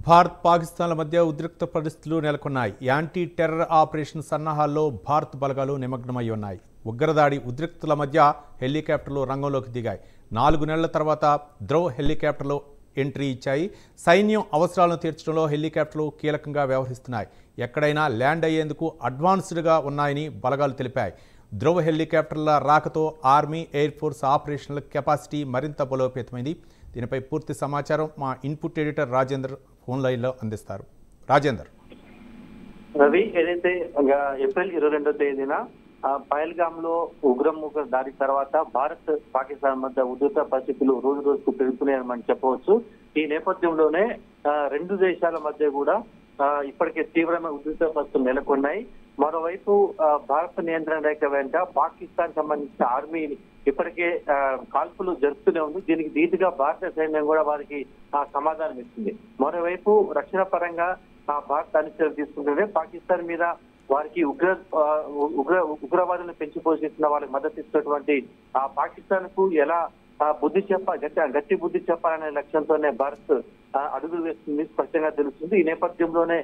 భారత్ పాకిస్తాన్ల మధ్య ఉద్రిక్త పరిస్థితులు నెలకొన్నాయి. యాంటీ టెర్రర్ ఆపరేషన్ సన్నాహాల్లో భారత్ బలగాలు నిమగ్నమై ఉన్నాయి. ఉగ్రదాడి ఉద్రిక్తుల మధ్య హెలికాప్టర్లు రంగంలోకి దిగాయి. 4 నెలల తర్వాత ధ్రువ్ హెలికాప్టర్లు ఎంట్రీ ఇచ్చాయి. సైన్యం అవసరాలను తీర్చడంలో హెలికాప్టర్లు కీలకంగా వ్యవహరిస్తున్నాయి. ఎక్కడైనా ల్యాండ్ అయ్యేందుకు అడ్వాన్స్డ్గా ఉన్నాయని బలగాలు తెలిపాయి. ధ్రువ్ హెలికాప్టర్ల రాకతో ఆర్మీ, ఎయిర్ ఫోర్స్ ఆపరేషన్ల కెపాసిటీ మరింత బలోపేతమైంది. దీనిపై పూర్తి సమాచారం మా ఇన్పుట్ ఎడిటర్ రాజేందర్ ఫోన్ లైన్లో అందిస్తారు. రాజేందర్. రవి, ఏదైతే ఏప్రిల్ 22వ తేదీన పహల్గామ్ లో ఉగ్రముఖ దాడి తర్వాత భారత్ పాకిస్తాన్ మధ్య ఉద్రిక్త పరిస్థితులు రోజు రోజుకు పెరుగుతున్నాయని చెప్పవచ్చు. ఈ నేపథ్యంలోనే రెండు దేశాల మధ్య కూడా ఇప్పటికే తీవ్రమైన ఉద్రిక్త పరిస్థితులు నెలకొన్నాయి. మరోవైపు భారత నియంత్రణ రేఖ వెంట పాకిస్తాన్ సంబంధించిన ఆర్మీ ఇప్పటికే కాల్పులు జరుపుతూనే ఉంది. దీనికి ధీటుగా భారత సైన్యం కూడా వారికి సమాధానం ఇస్తుంది. మరోవైపు రక్షణ పరంగా భారత్ అనిశ్చర్య తీసుకుంటే పాకిస్తాన్ మీద వారికి ఉగ్రవాదులను పెంచి పోషిస్తున్న వాళ్ళకి మద్దతు ఇస్తున్నటువంటి పాకిస్తాన్ కు ఎలా గట్టి బుద్ధి చెప్పాలనే లక్ష్యంతోనే భారత్ అడుగులు వేస్తుంది స్పష్టంగా తెలుస్తుంది. ఈ నేపథ్యంలోనే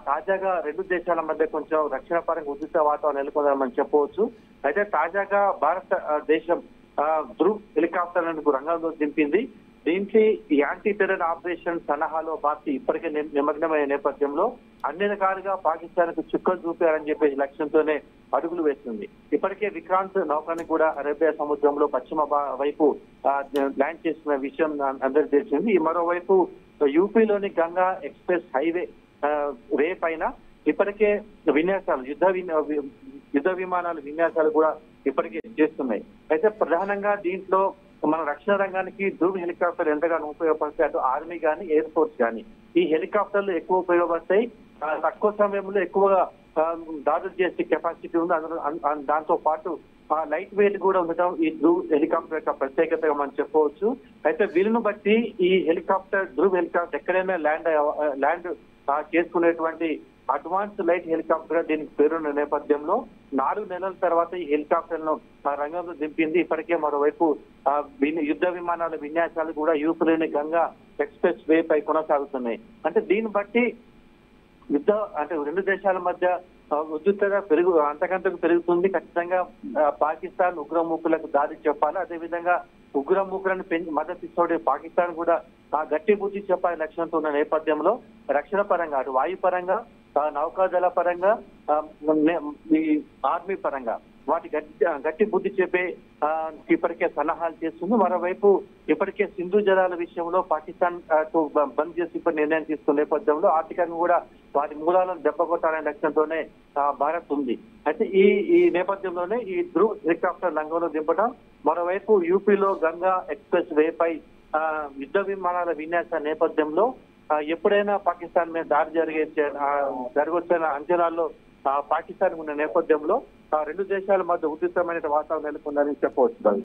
తాజాగా రెండు దేశాల మధ్య కొంచెం రక్షణ పరంగా ఉద్రిక్త వాతావరణం నెలకొందని చెప్పవచ్చు. అయితే తాజాగా భారత దేశం ధ్రువ్ హెలికాప్టర్లకు రంగంలో దింపింది. దీనికి యాంటీ టెర్రర్ ఆపరేషన్ సన్నాహాలో భారత్ ఇప్పటికే నిమగ్నమైన నేపథ్యంలో అన్ని రకాలుగా పాకిస్తాన్ కు చుక్కలు చూపారని చెప్పేసి లక్ష్యంతోనే అడుగులు వేస్తుంది. ఇప్పటికే విక్రాంత్ నౌకని కూడా అరేబియా సముద్రంలో పశ్చిమ వైపు ల్యాండ్ చేసిన విషయం అందరికీ తెలిసింది. మరోవైపు యూపీలోని గంగా ఎక్స్ప్రెస్ హైవే వే పైన ఇప్పటికే విన్యాసాలు యుద్ధ విమానాల విన్యాసాలు కూడా ఇప్పటికే చేస్తున్నాయి. అయితే ప్రధానంగా దీంట్లో మన రక్షణ రంగానికి ధ్రువ్ హెలికాప్టర్ ఎంతగానో ఉపయోగపడతాయి. అటు ఆర్మీ కానీ, ఎయిర్ ఫోర్స్ కానీ ఈ హెలికాప్టర్లు ఎక్కువ ఉపయోగపడతాయి. తక్కువ సమయంలో ఎక్కువగా దాడులు చేసే కెపాసిటీ ఉంది. దాంతో పాటు లైట్ వెయిట్ కూడా ఉండటం ఈ ధ్రువ్ హెలికాప్టర్ యొక్క ప్రత్యేకతగా మనం చెప్పవచ్చు. అయితే వీళ్ళను బట్టి ఈ ధ్రువ్ హెలికాప్టర్ ఎక్కడైనా ల్యాండ్ చేసుకునేటువంటి అడ్వాన్స్ లైట్ హెలికాప్టర్ గా దీనికి పేరున్న నేపథ్యంలో 4 నెలల తర్వాత ఈ హెలికాప్టర్ ను రంగంలో దింపింది. ఇప్పటికే మరోవైపు యుద్ధ విమానాల విన్యాసాలు కూడా యూపీలోని గంగా ఎక్స్ప్రెస్ వే పై కొనసాగుతున్నాయి. అంటే దీన్ని బట్టి రెండు దేశాల మధ్య ఉద్రిక్తత అంతకంతకు పెరుగుతుంది. ఖచ్చితంగా పాకిస్తాన్ ఉగ్రమూకులకు దారి చెప్పాలి. అదేవిధంగా ఉగ్రమూకులను మద్దతు ఇచ్చే పాకిస్తాన్ కూడా గట్టి బుద్ధి చెప్పాలి లక్ష్యంతో ఉన్న నేపథ్యంలో రక్షణ పరంగా, అటు వాయు పరంగా, నౌకాదళ పరంగా, ఈ ఆర్మీ పరంగా వాటి గట్టి బుద్ధి చెప్పే ఇప్పటికే సన్నాహాలు చేస్తుంది. మరోవైపు ఇప్పటికే సింధు జలాల విషయంలో పాకిస్తాన్ బంద్ చేసి నిర్ణయం తీసుకున్న నేపథ్యంలో ఆర్థికంగా కూడా వాటి మూలాలను దెబ్బకొట్టాలనే లక్ష్యంతోనే భారత్ ఉంది. అయితే ఈ నేపథ్యంలోనే ఈ ధ్రువ్ హెలికాప్టర్ రంగంలో దింపడం, మరోవైపు యూపీలో గంగా ఎక్స్ప్రెస్ వే పై యుద్ధ విమానాల విన్యాస నేపథ్యంలో ఎప్పుడైనా పాకిస్తాన్ మీద దాడి జరగొచ్చన్న అంచనాల్లో పాకిస్తాన్ ఉన్న నేపథ్యంలో రెండు దేశాల మధ్య ఉద్రిక్తమైన వాతావరణం నెలకొందని చెప్పవచ్చు.